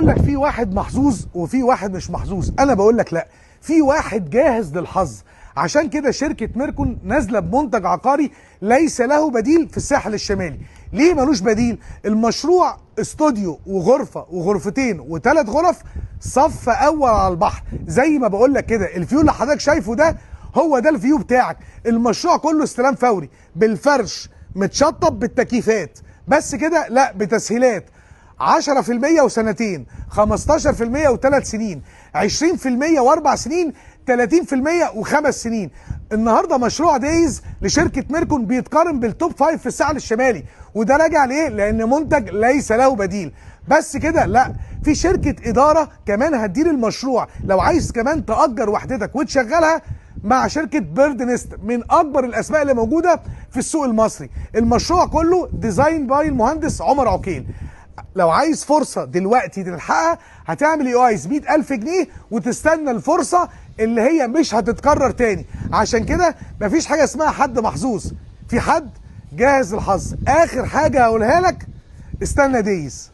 بقول لك في واحد محظوظ وفي واحد مش محظوظ. انا بقول لك لا، في واحد جاهز للحظ. عشان كده شركة ميركون نازلة بمنتج عقاري ليس له بديل في الساحل الشمالي. ليه ملوش بديل؟ المشروع استوديو وغرفة وغرفتين وثلاث غرف صف اول على البحر. زي ما بقول لك كده، الفيو اللي حضرتك شايفه ده هو ده الفيو بتاعك. المشروع كله استلام فوري بالفرش، متشطب بالتكييفات. بس كده؟ لا، بتسهيلات 10% وسنتين، 15% وثلاث سنين، 20% واربع سنين، 30% وخمس سنين. النهارده مشروع دايز لشركه ميركون بيتقارن بالتوب 5 في الساحل الشمالي، وده راجع ليه؟ لان منتج ليس له بديل. بس كده؟ لا، في شركه اداره كمان هتدير المشروع. لو عايز كمان تأجر وحدتك وتشغلها مع شركه بيرد نست، من اكبر الاسماء اللي موجوده في السوق المصري. المشروع كله ديزاين باي المهندس عمر عقيل. لو عايز فرصه دلوقتي تلحقها، هتعمل اي ايز 100,000 جنيه وتستنى الفرصه اللي هي مش هتتكرر تاني. عشان كده مفيش حاجه اسمها حد محظوظ، في حد جاهز للحظ. اخر حاجه هقولها لك، استنى دايز.